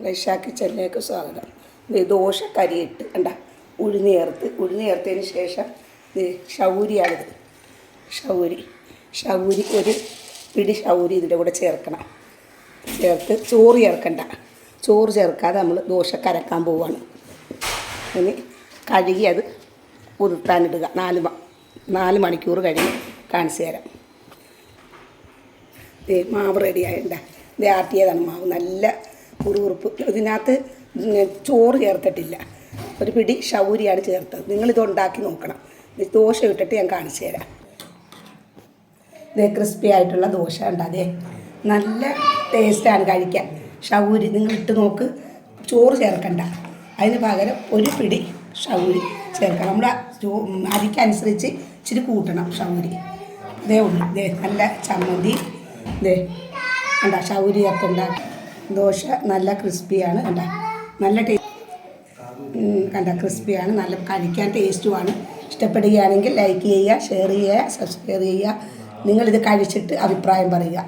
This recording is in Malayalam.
ലൈഷ കിച്ചണിലേക്ക് സ്വാഗതം. ഇത് ദോശ കരിയിട്ട് കണ്ട ഉഴുന്ന് ചേർത്തതിന് ശേഷം ഇത് ഷൗരിയാണിത്. ഷൗരി ഒരു പിടി ഷൗരി ഇതിൻ്റെ കൂടെ ചേർക്കണം. ചേർത്ത് ചോറ് ചേർക്കണ്ട. ചോറ് ചേർക്കാതെ നമ്മൾ ദോശ കരക്കാൻ പോവുകയാണ്. ഇനി കഴുകി അത് കുതിർത്താനിടുക. 4 മണിക്കൂർ കഴിഞ്ഞ് കാണിച്ചു തരാം. മാവ് റെഡിയായിട്ടുണ്ട്. ഇത് ആട്ടിയതാണ് മാവ്, നല്ല കുറുകുറുപ്പ്. ഇതിനകത്ത് ചോറ് ചേർത്തിട്ടില്ല, ഒരു പിടി ഷൗരിയാണ് ചേർത്തത്. നിങ്ങളിത് ഉണ്ടാക്കി നോക്കണം. ഇത് ദോശ ഇട്ടിട്ട് ഞാൻ കാണിച്ചു തരാം. ഇത് ക്രിസ്പി ആയിട്ടുള്ള ദോശ ഉണ്ട്. അതേ നല്ല ടേസ്റ്റാണ് കഴിക്കാൻ. ഷൗരി നിങ്ങൾ ഇട്ട് നോക്ക്. ചോറ് ചേർക്കണ്ട, അതിന് പകരം ഒരു പിടി ഷൗരി ചേർക്കണം. നമ്മുടെ അരിക്കനുസരിച്ച് ഇച്ചിരി കൂട്ടണം ഷൗരി. ഇതേ ഉള്ളൂ. ഇതേ നല്ല ചമ്മന്തി. ഇതേ കണ്ട ഷൗരി ഒക്കെ ഉണ്ടാക്കി ദോശ നല്ല ക്രിസ്പിയാണ്. കണ്ട നല്ല കണ്ട ക്രിസ്പിയാണ്, നല്ല കഴിക്കാൻ ടേസ്റ്റുമാണ്. ഇഷ്ടപ്പെടുകയാണെങ്കിൽ ലൈക്ക് ചെയ്യുക, ഷെയർ ചെയ്യുക, സബ്സ്ക്രൈബ് ചെയ്യുക. നിങ്ങളിത് കഴിച്ചിട്ട് അഭിപ്രായം പറയുക.